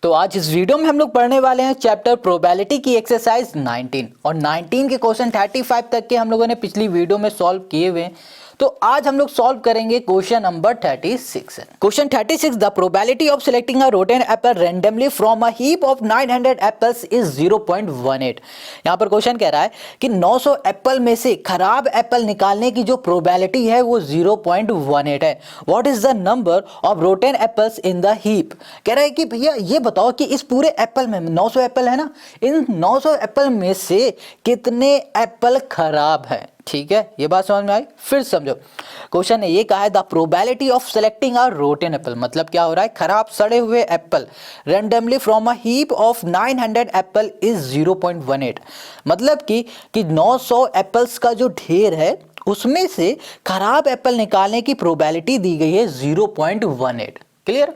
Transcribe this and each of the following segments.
तो आज इस वीडियो में हम लोग पढ़ने वाले हैं चैप्टर प्रोबेबिलिटी की एक्सरसाइज 19 और 19 के क्वेश्चन 35 तक के हम लोगों ने पिछली वीडियो में सॉल्व किए हुए हैं। तो आज हम लोग सॉल्व करेंगे question number 36। Question 36, the probability of selecting a rotten Apple randomly from a heap of 900 apples is 0.18। यहाँ पर क्वेश्चन कह रहा है कि 900 एप्पल में से खराब एप्पल निकालने की जो प्रोबेबिलिटी है वो 0.18 है। What is the number of rotten apples in the heap. कह रहा है कि भैया ये बताओ कि इस पूरे एप्पल में 900 एप्पल है ना, इन 900 एप्पल में से कितने एप्पल खराब हैं। ठीक है, ये बात समझ में आई। फिर समझो, क्वेश्चन ने ये कहा है the probability of selecting a rotten Apple, मतलब क्या हो रहा है, खराब सड़े हुए Apple randomly from a heap of 900 Apple is 0.18। मतलब कि 900 एप्पल्स का जो ढेर है उसमें से खराब एप्पल निकालने की प्रोबेबिलिटी दी गई है 0.18। क्लियर।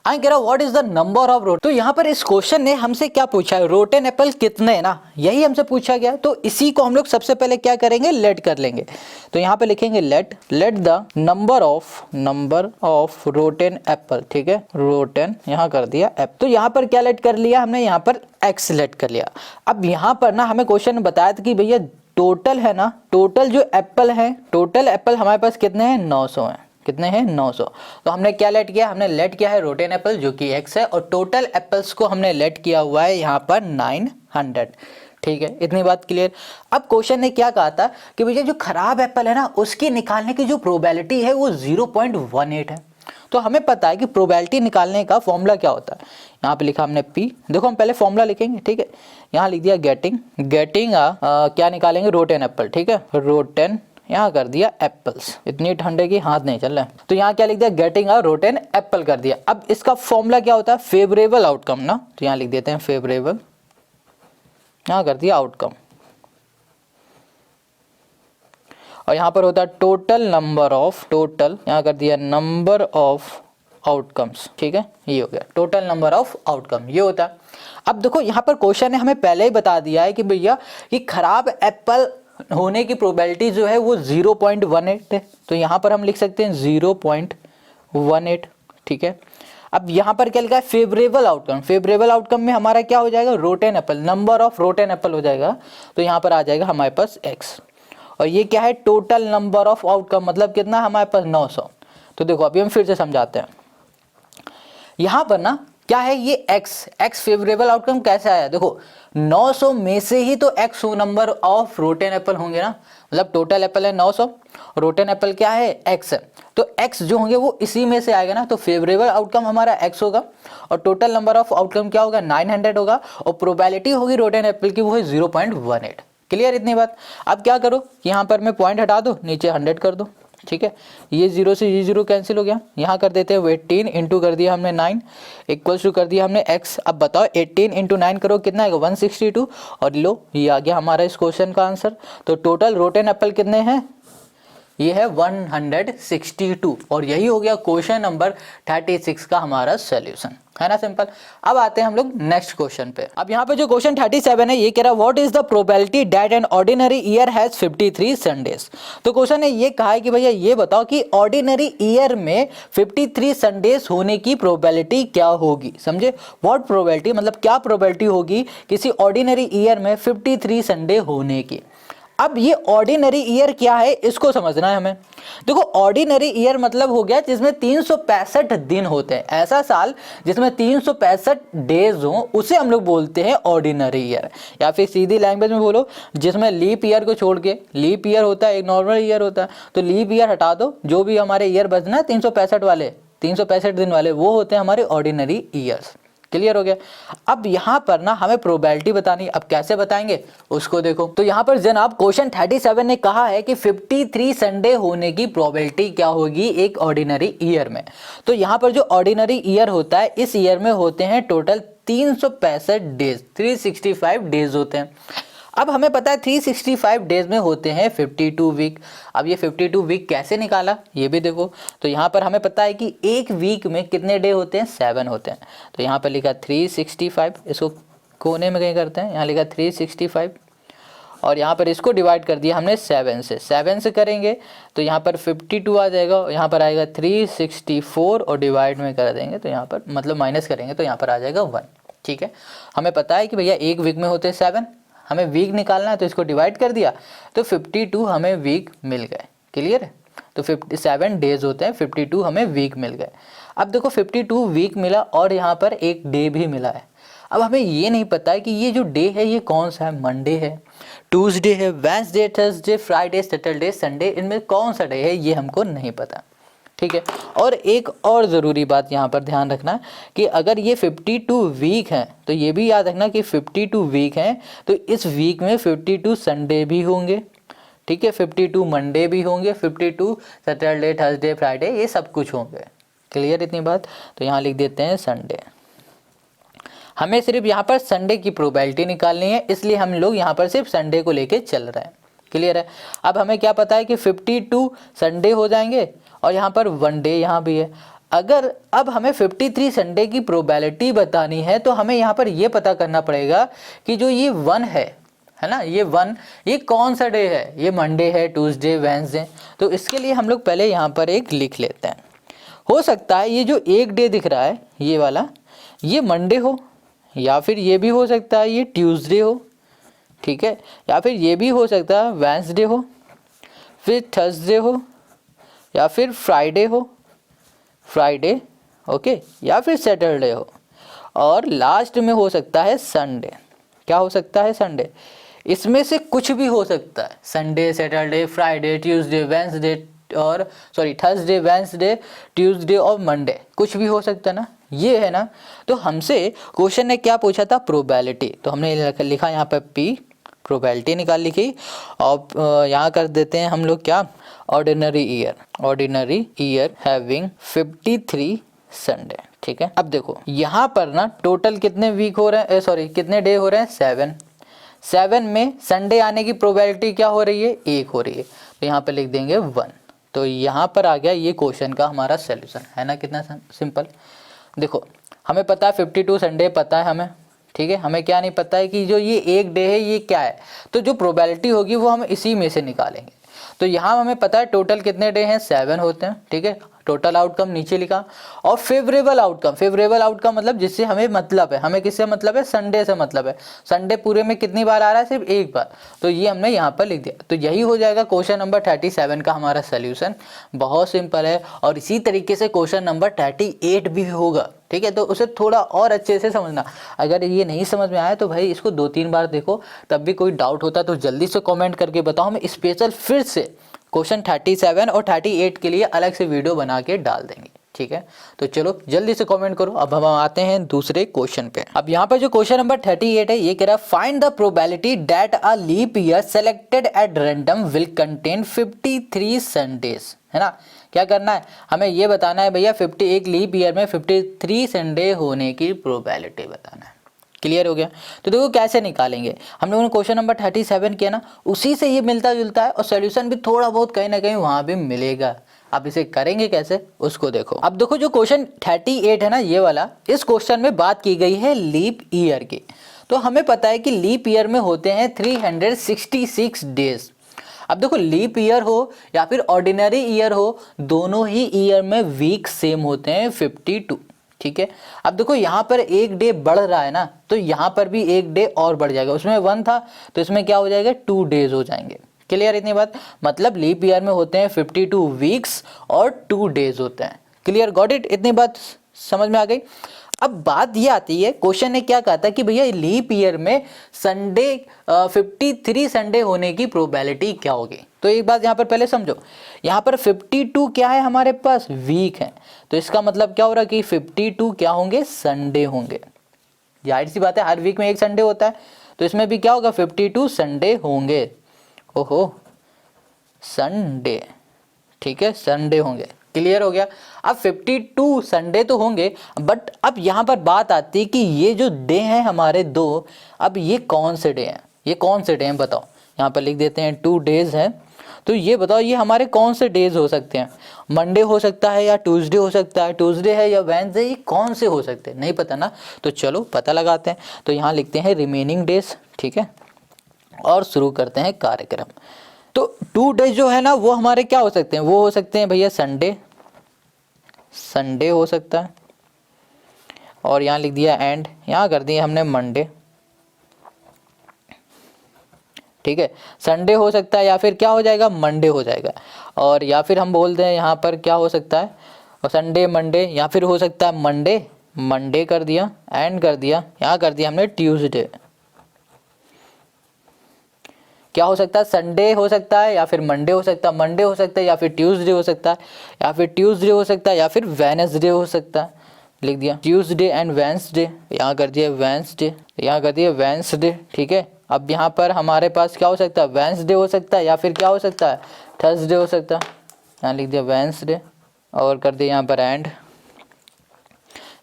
आई कह रहा what is the number of rotten. तो यहाँ पर इस क्वेश्चन ने हमसे क्या पूछा है, रोटेन एप्पल कितने है ना, यही हमसे पूछा गया है। तो इसी को हम लोग सबसे पहले क्या करेंगे, लेट कर लेंगे। तो यहाँ पे लिखेंगे let the number of rotten Apple. ठीक है, रोटेन यहाँ कर दिया एप्पल। तो यहाँ पर क्या लेट कर लिया हमने, यहाँ पर एक्स लेट कर लिया। अब यहाँ पर ना हमें क्वेश्चन ने बताया था कि भैया टोटल है ना, टोटल जो एप्पल है, टोटल एप्पल हमारे पास कितने हैं, 900 हैं। कितने हैं, 900। तो हमने क्या लेट किया, हमने लेट किया है रोटेन एप्पल जो कि x है, और टोटल एप्पल्स को हमने लेट किया हुआ है यहाँ पर 900। ठीक है, इतनी बात क्लियर। अब क्वेश्चन ने क्या कहा था कि भैया जो खराब एप्पल है ना उसकी निकालने की जो प्रोबेबिलिटी है वो 0.18 है। तो हमें पता है कि प्रोबेबिलिटी निकालने का फॉर्मूला क्या होता है। यहाँ पे लिखा हमने P, देखो हम पहले फॉर्मूला लिखेंगे। ठीक है, यहाँ लिख दिया गेटिंग क्या निकालेंगे, रोटेन एप्पल। ठीक है, रोटेन यहाँ कर दिया एप्पल्स। इतनी ठंडे की हाथ नहीं चल रहा है, तो यहाँ क्या लिख दिया, गेटिंग अ रोटेन एप्पल कर दिया। अब इसका फॉर्मूला क्या होता है, फेवरेबल आउटकम ना, तो यहाँ लिख देते हैं फेवरेबल, यहाँ कर दिया आउटकम। और यहाँ पर होता है टोटल नंबर ऑफ, टोटल यहाँ कर दिया नंबर ऑफ आउटकम्स। ठीक है, ये हो गया टोटल नंबर ऑफ आउटकम, ये होता है। अब देखो यहाँ पर क्वेश्चन ने हमें पहले ही बता दिया है कि भैया ये खराब एप्पल होने की प्रोबेबिलिटी जो है वो 0.18 है। तो यहाँ पर हम लिख सकते हैं 0.18। ठीक है, अब यहाँ पर क्या लिखा है, फेवरेबल आउटकम। फेवरेबल आउटकम में हमारा क्या हो जाएगा, rotten Apple, number of rotten Apple हो जाएगा। तो यहाँ पर आ जाएगा हमारे पास x। और ये क्या है, टोटल नंबर ऑफ आउटकम, मतलब कितना हमारे पास 900। तो देखो अभी हम फिर से समझाते हैं। यहाँ पर ना क्या है, ये x फेवरेबल आउटकम कैसे आया, देखो 900 में से ही तो x number of rotten Apple होंगे ना, मतलब टोटल एप्पल है 900, रोटेन एप्पल क्या है, x है। तो x जो होंगे वो इसी में से आएगा ना, तो फेवरेबल आउटकम हमारा x होगा और टोटल नंबर ऑफ आउटकम क्या होगा, 900 होगा, और प्रोबेबिलिटी होगी रोटेन एप्पल की वो है 0.18। क्लियर इतनी बात। अब क्या करो कि यहाँ पर मैं पॉइंट हटा दो, नीचे 100 कर दो। ठीक है, ये 0 से ये 0 कैंसिल हो गया। यहाँ कर देते हैं 18 इंटू कर दिया हमने 9 इक्वल्स टू कर दिया हमने x। अब बताओ 18 इंटू 9 करो कितना आएगा, 162। और लो ये आ गया हमारा इस क्वेश्चन का आंसर। तो टोटल रोटेन एप्पल कितने हैं, ये है 162। और यही हो गया क्वेश्चन नंबर 36 का हमारा सॉल्यूशन, है ना, सिंपल। अब आते हैं हम लोग नेक्स्ट क्वेश्चन पे। अब यहाँ पे जो क्वेश्चन 37 है ये कह रहा है what is the probability that an ordinary year has 53 Sundays. तो क्वेश्चन ने ये कहा है कि भैया ये बताओ कि ऑर्डिनरी ईयर में 53 संडेज होने की प्रोबेबिलिटी क्या होगी। समझे, व्हाट प्रोबेबिलिटी मतलब क्या प्रोबेबिलिटी होगी किसी ऑर्डिनरी ईयर में 53 संडे होने की। अब ये ऑर्डिनरी ईयर क्या है इसको समझना है हमें। देखो ऑर्डिनरी ईयर मतलब हो गया जिसमें 365 दिन होते हैं, ऐसा साल जिसमें 365 डेज हो उसे हम लोग बोलते हैं ऑर्डिनरी ईयर। या फिर सीधी लैंग्वेज में बोलो, जिसमें लीप ईयर को छोड़ के, लीप ईयर होता है एक नॉर्मल ईयर होता है, तो लीप ईयर हटा दो, जो भी हमारे ईयर बचना है 365 वाले, 365 दिन वाले, वो होते हैं हमारे ऑर्डिनरी ईयर्स। क्लियर हो गया। अब यहाँ पर ना हमें प्रोबेबिलिटी बतानी, अब कैसे बताएंगे उसको देखो। तो यहाँ पर जनाब क्वेश्चन 37 ने कहा है कि 53 संडे होने की प्रोबेबिलिटी क्या होगी एक ऑर्डिनरी ईयर में। तो यहाँ पर जो ऑर्डिनरी ईयर होता है इस ईयर में होते हैं टोटल 365 डेज, 365 डेज होते हैं। अब हमें पता है 365 डेज में होते हैं 52 वीक। अब ये 52 वीक कैसे निकाला ये भी देखो। तो यहाँ पर हमें पता है कि एक वीक में कितने डे होते हैं, 7 होते हैं। तो यहाँ पर लिखा 365, इसको कोने में कहीं करते हैं, यहाँ लिखा 365 और यहाँ पर इसको डिवाइड कर दिया हमने 7 से। 7 से करेंगे तो यहाँ पर 52 आ जाएगा, यहाँ पर आएगा 364 और डिवाइड में कर देंगे तो यहाँ पर मतलब माइनस करेंगे तो यहाँ पर आ जाएगा 1। ठीक है, हमें पता है कि भैया एक वीक में होते हैं 7, हमें वीक निकालना है तो इसको डिवाइड कर दिया तो 52 हमें वीक मिल गए। क्लियर है, तो 57 डेज होते हैं, 52 हमें वीक मिल गए। अब देखो 52 वीक मिला और यहाँ पर एक डे भी मिला है। अब हमें ये नहीं पता है कि ये जो डे है ये कौन सा है, मंडे है, ट्यूसडे है, Wednesday, Thursday, Friday, Saturday, Sunday, इनमें कौन सा डे है ये हमको नहीं पता। ठीक है, और एक और ज़रूरी बात यहाँ पर ध्यान रखना कि अगर ये 52 वीक हैं तो ये भी याद रखना कि 52 वीक हैं तो इस वीक में 52 संडे भी होंगे। ठीक है, 52 मंडे भी होंगे, 52 सैटरडे, थर्सडे, फ्राइडे, ये सब कुछ होंगे। क्लियर इतनी बात, तो यहाँ लिख देते हैं संडे। हमें सिर्फ यहाँ पर संडे की प्रोबेबिलिटी निकालनी है, इसलिए हम लोग यहाँ पर सिर्फ संडे को लेके चल रहे हैं। क्लियर है, अब हमें क्या पता है कि 52 संडे हो जाएंगे और यहाँ पर 1 डे यहाँ भी है। अगर अब हमें 53 संडे की प्रोबेबिलिटी बतानी है तो हमें यहाँ पर ये पता करना पड़ेगा कि जो ये 1 है ना, ये 1 ये कौन सा डे है, ये मंडे है, ट्यूसडे, वेडनेसडे। तो इसके लिए हम लोग पहले यहाँ पर एक लिख लेते हैं। हो सकता है ये जो एक डे दिख रहा है ये वाला ये मंडे हो, या फिर ये भी हो सकता है ये ट्यूसडे हो। ठीक है, या फिर ये भी हो सकता है वेडनेसडे हो, फिर थर्सडे हो, या फिर फ्राइडे ओके, या फिर सैटरडे हो, और लास्ट में हो सकता है संडे। क्या हो सकता है, संडे। इसमें से कुछ भी हो सकता है, Sunday, Saturday, Friday, Tuesday, Wednesday और थर्सडे, वेडनेसडे, ट्यूसडे और मंडे, कुछ भी हो सकता है ना, ये है ना। तो हमसे क्वेश्चन ने क्या पूछा था, प्रोबेबिलिटी, तो हमने लिखा यहाँ पर P, प्रोबेबिलिटी निकाल लिखी, और यहाँ कर देते हैं हम लोग क्या, ऑर्डिनरी ईयर हैविंग 53 संडे। ठीक है, अब देखो यहाँ पर ना टोटल कितने वीक हो रहे हैं, कितने डे हो रहे हैं, 7 में संडे आने की प्रोबेबिलिटी क्या हो रही है, 1 हो रही है, तो यहाँ पर लिख देंगे 1। तो यहाँ पर आ गया ये क्वेश्चन का हमारा सोल्यूशन, है ना, कितना सिंपल। देखो हमें पता है 52 संडे पता है हमें, ठीक है, हमें क्या नहीं पता है कि जो ये एक डे है ये क्या है, तो जो प्रोबेबिलिटी होगी वो हम इसी में से निकालेंगे। तो यहाँ हमें पता है टोटल कितने डे हैं, 7 होते हैं। ठीक है, टोटल आउटकम नीचे लिखा, और फेवरेबल आउटकम मतलब जिससे हमें मतलब है, हमें किससे मतलब है, संडे से मतलब है। संडे पूरे में कितनी बार आ रहा है, सिर्फ एक बार, तो ये हमने यहाँ पर लिख दिया। तो यही हो जाएगा क्वेश्चन नंबर 37 का हमारा सोल्यूशन। बहुत सिंपल है, और इसी तरीके से क्वेश्चन नंबर 38 भी होगा। ठीक है, तो उसे थोड़ा और अच्छे से समझना। अगर ये नहीं समझ में आया तो भाई इसको 2-3 बार देखो, तब भी कोई डाउट होता है तो जल्दी से कमेंट करके बताओ। हम स्पेशल फिर से क्वेश्चन 37 और 38 के लिए अलग से वीडियो बना के डाल देंगे। ठीक है, तो चलो जल्दी से कमेंट करो। अब हम आते हैं दूसरे क्वेश्चन पे। अब यहाँ पर जो क्वेश्चन नंबर 38 है ये कह रहा है find the probability that a leap year selected at random will contain 53 Sundays, है ना। क्या करना है, हमें ये बताना है भैया 51 लीप ईयर में 53 संडे होने की प्रोबेबिलिटी बताना है। क्लियर हो गया। तो देखो कैसे निकालेंगे, हम लोगों ने क्वेश्चन नंबर 37 किया ना, उसी से ये मिलता जुलता है, और सोल्यूशन भी थोड़ा बहुत कहीं ना कहीं वहां भी मिलेगा। अब इसे करेंगे कैसे उसको देखो। अब देखो जो क्वेश्चन 38 है ना ये वाला, इस क्वेश्चन में बात की गई है लीप ईयर की। तो हमें पता है कि लीप ईयर में होते हैं 366 डेज। अब देखो लीप ईयर हो या फिर ऑर्डिनरी ईयर हो, दोनों ही ईयर में वीक सेम होते हैं 52। ठीक है, अब देखो यहाँ पर एक डे बढ़ रहा है ना, तो यहाँ पर भी एक डे और बढ़ जाएगा। उसमें 1 था तो इसमें क्या हो जाएगा, 2 डेज हो जाएंगे। क्लियर इतनी बात, मतलब लीप ईयर में होते हैं 52 वीक्स और 2 डेज होते हैं। क्लियर, गॉट इट, इतनी बात समझ में आ गई। अब बात ये आती है, क्वेश्चन ने क्या कहा था कि भैया लीप ईयर में संडे 53 संडे होने की प्रोबेबिलिटी क्या होगी। तो एक बात यहाँ पर पहले समझो, यहाँ पर 52 क्या है हमारे पास, वीक है, तो इसका मतलब क्या हो रहा है कि 52 क्या होंगे, संडे होंगे। जाहिर सी बात है, हर वीक में एक संडे होता है, तो इसमें भी क्या होगा, 52 संडे होंगे। ओहो, संडे, ठीक है, संडे होंगे। क्लियर हो गया। अब 52 संडे तो होंगे, बट अब यहाँ पर बात आती है कि ये जो डे हैं हमारे 2, अब ये कौन से डे हैं, ये कौन से डे हैं बताओ। यहाँ पर लिख देते हैं 2 डेज हैं, तो ये बताओ ये हमारे कौन से डेज हो सकते हैं। मंडे हो सकता है या ट्यूसडे हो सकता है, ट्यूसडे है या वेडनेसडे, ये कौन से हो सकते हैं, नहीं पता ना। तो चलो पता लगाते हैं। तो यहाँ लिखते हैं रिमेनिंग डेज। ठीक है, और शुरू करते हैं कार्यक्रम। तो 2 डेज जो है ना वो हमारे क्या हो सकते हैं, वो हो सकते हैं भैया संडे, संडे हो सकता है, और यहाँ लिख दिया एंड, यहाँ कर दिया हमने मंडे, ठीक है। संडे हो सकता है या फिर क्या हो जाएगा, मंडे हो जाएगा, और या फिर हम बोल दें यहाँ पर क्या हो सकता है, और संडे मंडे, या फिर हो सकता है मंडे, मंडे कर दिया, एंड कर दिया, यहाँ कर दिया हमने ट्यूसडे। क्या हो सकता है, संडे हो सकता है या फिर मंडे हो सकता है, मंडे हो सकता है या फिर ट्यूसडे हो सकता है, या फिर ट्यूसडे हो सकता है या फिर वेडनेसडे हो सकता है। लिख दिया ट्यूसडे एंड वेडनेसडे, यहाँ कर दिया वेडनेसडे, यहाँ कर दिया वेडनेसडे, ठीक है। अब यहाँ पर हमारे पास क्या हो सकता है, वेडनेसडे हो सकता है या फिर क्या हो सकता है, थर्सडे हो सकता है। यहाँ लिख दिया वेडनेसडे और कर दिया यहाँ पर एंड,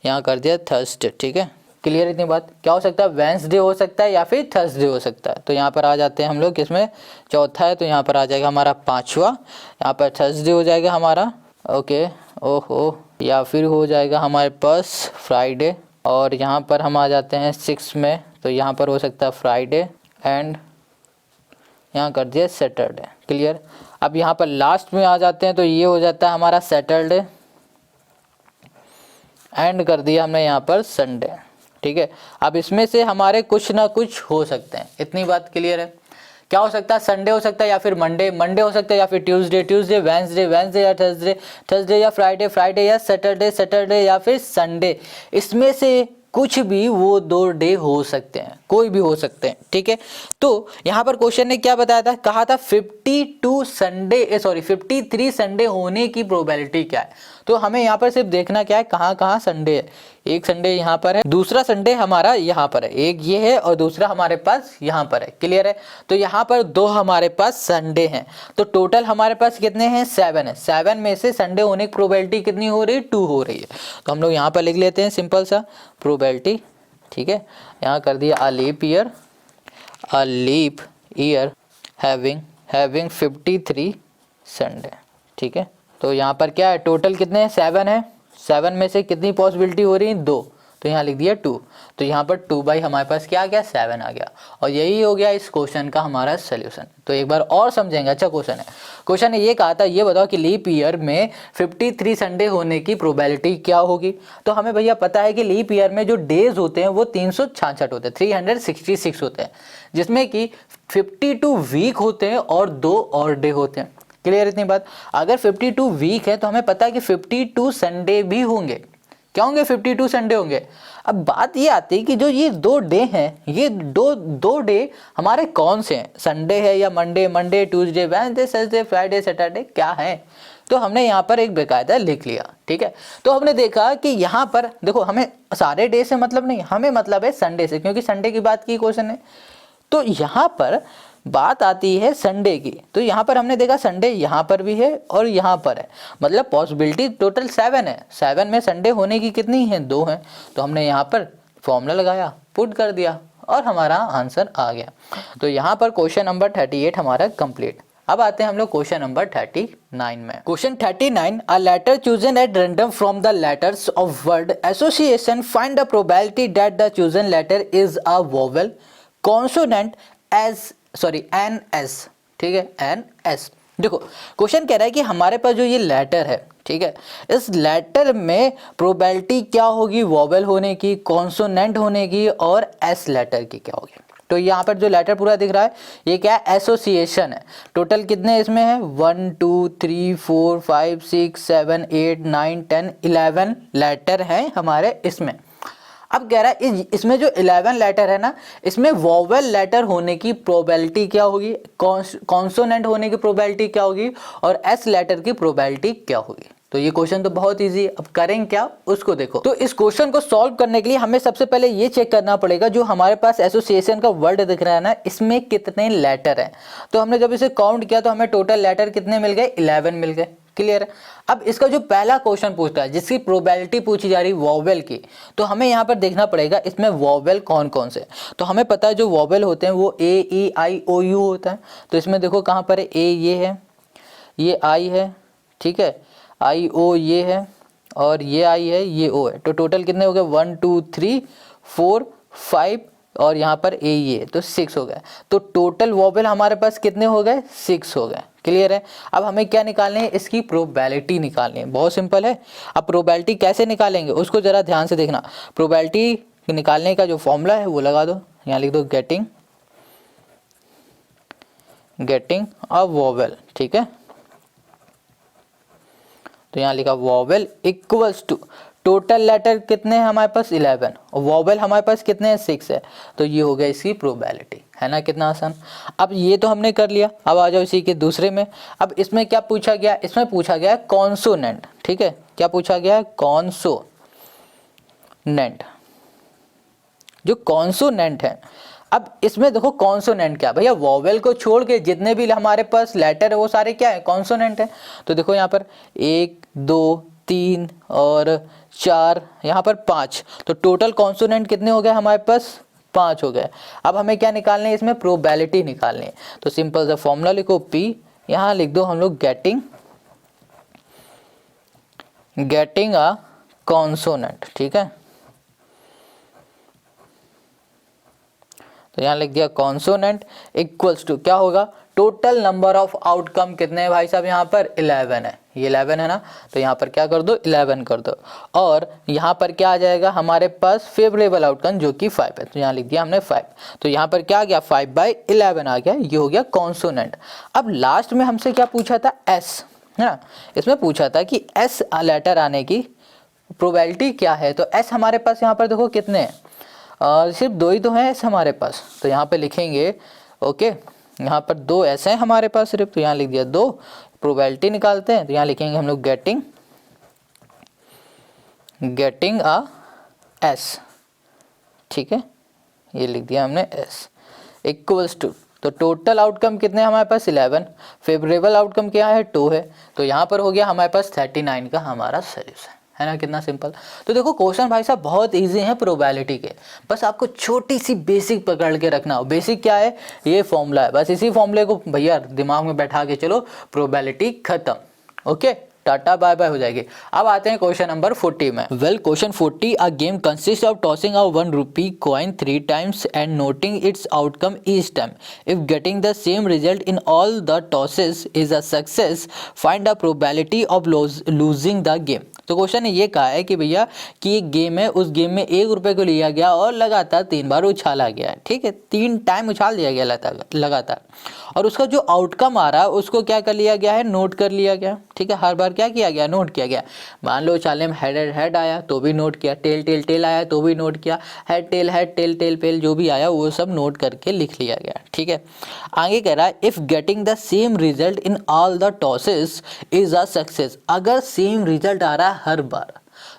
यहाँ कर दिया थर्सडे, ठीक है। क्लियर इतनी बात। क्या हो सकता है, वेडनेसडे हो सकता है या फिर थर्सडे हो सकता है। तो यहाँ पर आ जाते हैं हम लोग, किसमें चौथा है, तो यहाँ पर आ जाएगा हमारा पांचवा, यहाँ पर थर्सडे हो जाएगा हमारा, ओके, ओहो, या फिर हो जाएगा हमारे पास फ्राइडे, और यहाँ पर हम आ जाते हैं 6 में, तो यहाँ पर हो सकता है फ्राइडे एंड यहाँ कर दिया सैटरडे। क्लियर। अब यहाँ पर लास्ट में आ जाते हैं, तो ये हो जाता है हमारा सैटरडे एंड कर दिया हमने यहाँ पर संडे, ठीक है। अब इसमें से हमारे कुछ ना कुछ हो सकते हैं, इतनी बात क्लियर है। क्या हो सकता है, संडे हो सकता है या फिर मंडे, मंडे हो सकता है या फिर ट्यूसडे, ट्यूसडे वेडनेसडे, वेडनेसडे या थर्सडे, थर्सडे या फ्राइडे, फ्राइडे या सैटरडे, सैटरडे या फिर संडे। इसमें से कुछ भी वो 2 डे हो सकते हैं, कोई भी हो सकते हैं, ठीक है। तो यहाँ पर क्वेश्चन ने क्या बताया था, कहा था 53 संडे होने की प्रोबेबिलिटी क्या है। तो हमें यहाँ पर सिर्फ देखना क्या है, कहाँ कहाँ संडे है। एक संडे यहाँ पर है, दूसरा संडे हमारा यहाँ पर है, एक ये है और दूसरा हमारे पास यहाँ पर है। क्लियर है। तो यहाँ पर 2 हमारे पास संडे हैं, तो टोटल हमारे पास कितने हैं, 7 है। 7 में से संडे होने की प्रोबेबिलिटी कितनी हो रही है, 2 हो रही है। तो हम लोग यहाँ पर लिख लेते हैं सिंपल सा प्रोबेबिलिटी, ठीक है। यहाँ कर दिया a leap year having 53 Sunday, ठीक है। तो यहाँ पर क्या है, टोटल कितने हैं, 7 है। 7 में से कितनी पॉसिबिलिटी हो रही है, 2, तो यहाँ लिख दिया 2। तो यहाँ पर 2 बाई हमारे पास क्या आ गया, 7 आ गया। और यही हो गया इस क्वेश्चन का हमारा सोल्यूशन। तो एक बार और समझेंगे, अच्छा क्वेश्चन है। क्वेश्चन ने ये कहा था, ये बताओ कि लीप ईयर में 53 संडे होने की प्रोबेबिलिटी क्या होगी। तो हमें भैया पता है कि लीप ईयर में जो डेज होते हैं वो 366 होते हैं, 366 होते हैं, जिसमें कि 52 वीक होते हैं और 2 और डे होते हैं। क्लियर इतनी बात। अगर 52 वीक है तो हमें पता है कि 52 संडे भी होंगे। क्या होंगे, 52 संडे होंगे। अब बात ये आती है कि जो ये 2 डे हैं, ये दो डे हमारे कौन से हैं, संडे है या Monday, Tuesday, Wednesday, Thursday, Friday, Saturday, क्या है। तो हमने यहाँ पर एक बेकायदा लिख लिया, ठीक है। तो हमने देखा कि यहाँ पर देखो, हमें सारे डे से मतलब नहीं, हमें मतलब है संडे से, क्योंकि संडे की बात की क्वेश्चन है। तो यहाँ पर बात आती है संडे की, तो यहाँ पर हमने देखा संडे यहाँ पर भी है और यहाँ पर है, मतलब पॉसिबिलिटी टोटल 7 है। 7 में संडे होने की कितनी है, 2 है। तो हमने यहाँ पर फॉर्मूला लगाया, पुट कर दिया और हमारा आंसर आ गया। तो यहाँ पर क्वेश्चन नंबर 38 हमारा कंप्लीट। अब आते हैं हम लोग क्वेश्चन नंबर 39 में। Question 39, a letter chosen at random from the letters of word association, find the probability that the chosen letter is a vowel consonant N S, ठीक है, एन एस। देखो क्वेश्चन कह रहा है कि हमारे पास जो ये लेटर है, ठीक है, इस लेटर में प्रोबेबिलिटी क्या होगी, वोवेल होने की, कॉन्सोनेंट होने की और एस लेटर की क्या होगी। तो यहाँ पर जो लेटर पूरा दिख रहा है ये क्या है, एसोसिएशन है। टोटल कितने इसमें है, 1 2 3 4 5 6 7 8 9 10 11 लेटर हैं हमारे इसमें। अब कह रहा है इसमें जो 11 लेटर है ना, इसमें वोवेल लेटर होने की प्रोबेबिलिटी क्या होगी, कॉन्सोनेंट होने की प्रोबेबिलिटी क्या होगी और एस लेटर की प्रोबेबिलिटी क्या होगी। तो ये क्वेश्चन तो बहुत इजी है। अब करेंगे क्या, उसको देखो। तो इस क्वेश्चन को सॉल्व करने के लिए हमें सबसे पहले ये चेक करना पड़ेगा, जो हमारे पास एसोसिएशन का वर्ड दिख रहा है ना, इसमें कितने लेटर हैं। तो हमने जब इसे काउंट किया तो हमें टोटल लेटर कितने मिल गए, 11 मिल गए। क्लियर है। अब इसका जो पहला क्वेश्चन पूछता है, जिसकी प्रोबेबिलिटी पूछी जा रही वोवेल की, तो हमें यहाँ पर देखना पड़ेगा इसमें वोवेल कौन कौन से। तो हमें पता है जो वोवेल होते हैं वो ए ई आई ओ यू होता है। तो इसमें देखो कहाँ पर है, ए ये है, ये आई है, ठीक है, आई ओ ये है और ये आई है, ये ओ है। तो टोटल कितने हो गए, 1 2 3 4 5 और यहाँ पर ए ये, तो 6 हो गए। तो टोटल वोवेल हमारे पास कितने हो गए? 6 हो गए। क्लियर है? अब हमें क्या निकालने है? इसकी प्रोबेबिलिटी निकालनी है। बहुत सिंपल है। अब प्रोबेबिलिटी कैसे निकालेंगे उसको ज़रा ध्यान से देखना। प्रोबेबिलिटी निकालने का जो फॉर्मूला है वो लगा दो, यहाँ लिख दो गेटिंग अ वोवेल। ठीक है, तो यहाँ लिखा vowel equals to total letter कितने हैं हमारे पास? 11 और वोवेल हमारे पास कितने हैं? 6 है। तो ये हो गया इसकी प्रोबेबिलिटी, है ना? कितना आसान। अब ये तो हमने कर लिया। अब आ जाओ इसी के दूसरे में। अब इसमें क्या पूछा गया? इसमें पूछा गया है कॉन्सोनेंट। ठीक है, क्या पूछा गया है? कॉन्सोनेंट। जो कॉन्सोनेंट है, अब इसमें देखो कॉन्सोनेंट क्या भैया, वोवेल को छोड़ के जितने भी हमारे पास लेटर है वो सारे क्या है? कॉन्सोनेंट है। तो देखो यहाँ पर 1 2 3 और 4, यहाँ पर 5, तो टोटल कॉन्सोनेंट कितने हो गए हमारे पास? 5 हो गए। अब हमें क्या निकालने है? इसमें प्रोबेबिलिटी निकालनी है। तो सिंपल सा फॉर्मूला लिखो P, यहाँ लिख दो हम लोग गेटिंग अ कॉन्सोनेंट। ठीक है, तो यहाँ लिख दिया कॉन्सोनेंट इक्वल्स टू क्या होगा? टोटल नंबर ऑफ आउटकम कितने हैं भाई साहब? यहाँ पर 11 है। ये 11 है ना, तो यहाँ पर क्या कर दो? 11 कर दो। और यहाँ पर क्या आ जाएगा हमारे पास? फेवरेबल आउटकम जो कि 5 है, तो यहाँ लिख दिया हमने 5। तो यहाँ पर क्या आ गया? 5/11 आ गया। ये हो गया कॉन्सोनेंट। अब लास्ट में हमसे क्या पूछा था? एस, है ना? इसमें पूछा था कि एस लेटर आने की प्रोबेबिलिटी क्या है। तो एस हमारे पास यहाँ पर देखो कितने हैं? सिर्फ 2 ही तो हैं एस हमारे पास। तो यहाँ पे लिखेंगे ओके, यहाँ पर 2 एस हैं हमारे पास सिर्फ, तो यहाँ लिख दिया 2। प्रोबेबिलिटी निकालते हैं, तो यहाँ लिखेंगे हम लोग गेटिंग अ एस। ठीक है, ये लिख दिया हमने एस इक्वल्स टू, तो टोटल आउटकम कितने हैं हमारे पास? 11। फेवरेबल आउटकम क्या है? 2 है। तो यहाँ पर हो गया हमारे पास 39 का हमारा सोल्यूशन, है ना? कितना सिंपल। तो देखो क्वेश्चन भाई साहब बहुत इजी है प्रोबेबिलिटी के, बस आपको छोटी सी बेसिक पकड़ के रखना हो। बेसिक क्या है? ये फॉर्मूला है, बस इसी फॉर्मूले को भैया दिमाग में बैठा के चलो, प्रोबेबिलिटी खत्म। ओके, टाटा बाय बाय हो जाएगी। अब आते हैं क्वेश्चन नंबर 40 में। Well question 40, a game consist of tossing a 1 rupee coin 3 times and noting its outcome each time. If getting the same result in all the tosses is a success, find the probability of losing the game. तो question ने ये कहा है कि भैया कि एक game है, उस गेम में 1 रुपये को लिया गया और लगातार 3 बार उछाला गया है। ठीक है, 3 टाइम उछाल दिया गया लगातार, और उसका जो आउटकम आ रहा है उसको क्या कर लिया गया है? नोट कर लिया गया। ठीक है, हर बार क्या किया गया? नोट किया गया। मान लो उछालने में हेड आया तो भी नोट किया, टेल आया तो भी नोट किया, हेड टेल पेल जो भी आया वो सब नोट करके लिख लिया गया। ठीक है, आगे कह रहा है if getting the same result in all the tosses is a success. अगर सेम रिजल्ट आ रहा है हर बार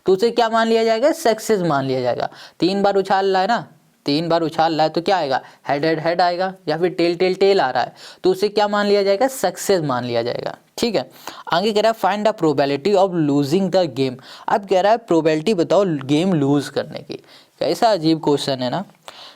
तो उसे क्या मान लिया जाएगा? सक्सेस मान लिया जाएगा। 3 बार उछाल रहा है ना, 3 बार उछाल रहा है तो क्या आएगा? हेड आएगा, या फिर टेल आ रहा है तो उसे क्या मान लिया जाएगा? सक्सेस मान लिया जाएगा। ठीक है, आगे कह रहा है find the probability of losing the game. अब कह रहा है प्रोबेबिलिटी बताओ गेम लूज करने की। कैसा अजीब क्वेश्चन है ना,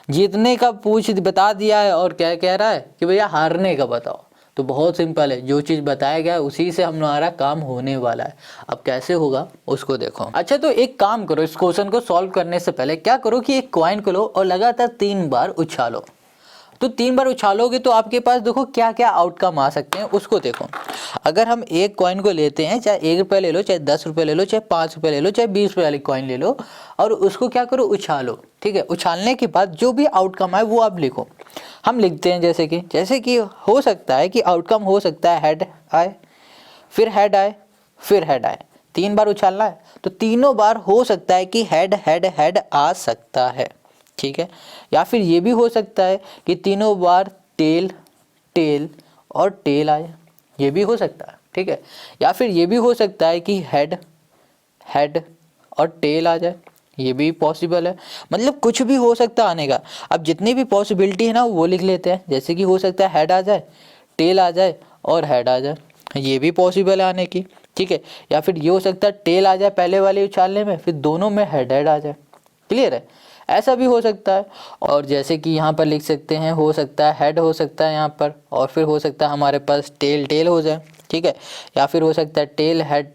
जीतने का बता दिया है और क्या कह रहा है कि भैया हारने का बताओ। तो बहुत सिंपल है, जो चीज़ बताया गया है उसी से हमारा काम होने वाला है। अब कैसे होगा उसको देखो। अच्छा, तो एक काम करो, इस क्वेश्चन को सॉल्व करने से पहले क्या करो कि एक कॉइन को लो और लगातार 3 बार उछालो। तो 3 बार उछालोगे तो आपके पास देखो क्या क्या आउटकम आ सकते हैं उसको देखो। अगर हम एक कॉइन को लेते हैं, चाहे 1 रुपये ले लो, चाहे 10 रुपये ले लो, चाहे 5 रुपये ले लो, चाहे 20 रुपये वाली कॉइन ले लो, और उसको क्या करो? उछालो। ठीक है, उछालने के बाद जो भी आउटकम आए वो आप लिखो। हम लिखते हैं जैसे कि हो सकता है कि आउटकम हो सकता है हेड आए, फिर हेड आए, फिर हेड आए। 3 बार उछालना है तो तीनों बार हो सकता है कि हेड आ सकता है। ठीक है, या फिर ये भी हो सकता है कि तीनों बार टेल और टेल आए, ये भी हो सकता है। ठीक है, या फिर ये भी हो सकता है कि हेड और टेल आ जाए, ये भी पॉसिबल है। मतलब कुछ भी हो सकता है आने का। अब जितनी भी पॉसिबिलिटी है ना वो लिख लेते हैं। जैसे कि हो सकता है हेड आ जाए, टेल आ जाए और हेड आ जाए, ये भी पॉसिबल है आने की। ठीक है, या फिर ये हो सकता है टेल आ जाए पहले वाले उछालने में, फिर दोनों में हेड आ जाए। क्लियर है, ऐसा भी हो सकता है। और जैसे कि यहाँ पर लिख सकते हैं, हो सकता है हेड हो सकता है यहाँ पर, और फिर हो सकता है हमारे पास टेल हो जाए। ठीक है, या फिर हो सकता है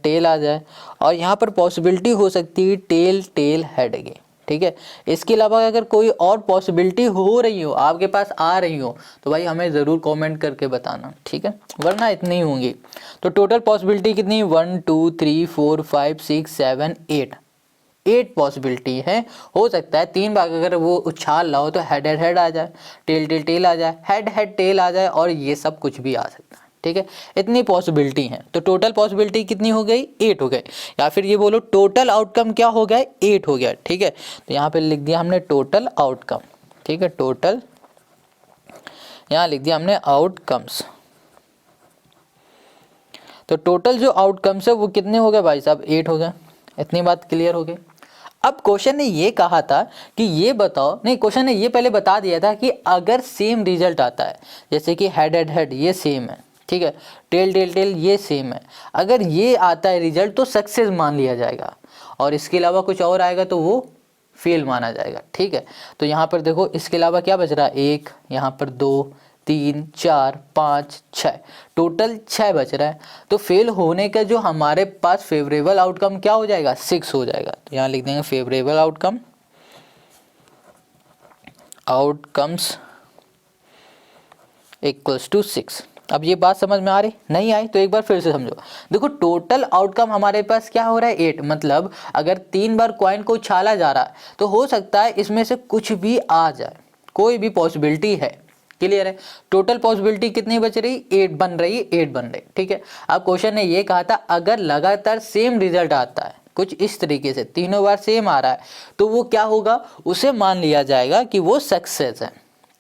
टेल आ जाए, और यहाँ पर पॉसिबिलिटी हो सकती है टेल हेड की। ठीक है। इसके अलावा अगर कोई और पॉसिबिलिटी हो रही हो, आपके पास आ रही हो, तो भाई हमें ज़रूर कमेंट करके बताना, ठीक है, वरना इतनी होंगी। तो टोटल पॉसिबिलिटी कितनी, 1 2 3 4 5 6 7 8 पॉसिबिलिटी है। हो सकता है 3 बार अगर वो उछाल लाओ तो हेड हेड हेड आ जाए, टेल टेल टेल आ जाए, हेड हेड टेल आ जाए, और ये सब कुछ भी आ सकता है, ठीक है। इतनी पॉसिबिलिटी है। तो टोटल पॉसिबिलिटी कितनी हो गई, 8 हो गए, या फिर ये बोलो टोटल आउटकम क्या हो गया, 8 हो गया, ठीक है। तो यहाँ पे लिख दिया हमने टोटल आउटकम, ठीक है, टोटल, यहाँ लिख दिया हमने आउटकम्स। तो टोटल जो आउटकम्स है वो कितने हो गए भाई साहब, 8 हो गए। इतनी बात क्लियर हो गई। अब क्वेश्चन ने ये कहा था कि ये बताओ, नहीं, क्वेश्चन ने ये पहले बता दिया था कि अगर सेम रिजल्ट आता है, जैसे कि हेड हेड हेड ये सेम है, ठीक है, टेल टेल टेल ये सेम है, अगर ये आता है रिजल्ट तो सक्सेस मान लिया जाएगा, और इसके अलावा कुछ और आएगा तो वो फेल माना जाएगा, ठीक है। तो यहाँ पर देखो इसके अलावा क्या बच रहा है, 1, यहाँ पर 2 3 4 5 6, टोटल 6 बच रहा है। तो फेल होने का जो हमारे पास फेवरेबल आउटकम क्या हो जाएगा, 6 हो जाएगा। तो यहाँ लिख देंगे favourable outcome, outcomes equals to 6। अब ये बात समझ में आ रही, नहीं आई तो एक बार फिर से समझो। देखो टोटल आउटकम हमारे पास क्या हो रहा है, 8, मतलब अगर 3 बार कॉइन को उछाला जा रहा है तो हो सकता है इसमें से कुछ भी आ जाए, कोई भी पॉसिबिलिटी है, क्लियर है। टोटल पॉसिबिलिटी कितनी बच रही, 8 बन रही, 8 बन रही, ठीक है। अब क्वेश्चन ने ये कहा था अगर लगातार सेम रिजल्ट आता है, कुछ इस तरीके से तीनों बार सेम आ रहा है, तो वो क्या होगा, उसे मान लिया जाएगा कि वो सक्सेस है,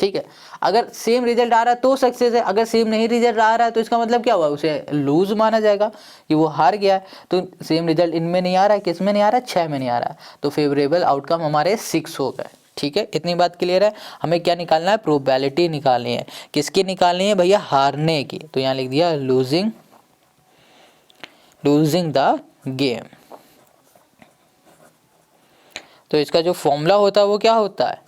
ठीक है। अगर सेम रिजल्ट आ रहा है तो सक्सेस है, अगर सेम नहीं रिजल्ट आ रहा है तो इसका मतलब क्या हुआ, उसे लूज माना जाएगा कि वो हार गया है। तो सेम रिजल्ट इनमें नहीं आ रहा है, किस में नहीं आ रहा है, 6 में नहीं आ रहा है, तो फेवरेबल आउटकम हमारे 6 हो गए, ठीक है। इतनी बात क्लियर है। हमें क्या निकालना है, प्रोबेबिलिटी निकालनी है। किसकी निकालनी है भैया, हारने की। तो यहाँ लिख दिया लूजिंग द गेम। तो इसका जो फॉर्मूला होता है वो क्या होता है,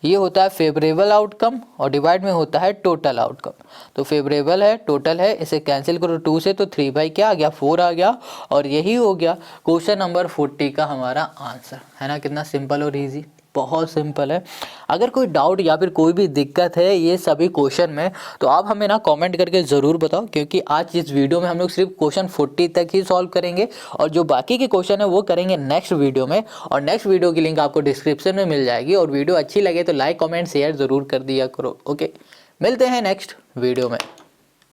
ये होता है फेवरेबल आउटकम और डिवाइड में होता है टोटल आउटकम। तो फेवरेबल है, टोटल है, इसे कैंसिल करो 2 से तो 3 बाई क्या आ गया, 4 आ गया, और यही हो गया क्वेश्चन नंबर 40 का हमारा आंसर, है ना। कितना सिंपल और इजी, बहुत सिंपल है। अगर कोई डाउट या फिर कोई भी दिक्कत है ये सभी क्वेश्चन में, तो आप हमें ना कमेंट करके ज़रूर बताओ, क्योंकि आज इस वीडियो में हम लोग सिर्फ क्वेश्चन 40 तक ही सॉल्व करेंगे, और जो बाकी के क्वेश्चन है वो करेंगे नेक्स्ट वीडियो में। और नेक्स्ट वीडियो की लिंक आपको डिस्क्रिप्शन में मिल जाएगी। और वीडियो अच्छी लगे तो लाइक कमेंट शेयर ज़रूर कर दिया करो। ओके, मिलते हैं नेक्स्ट वीडियो में।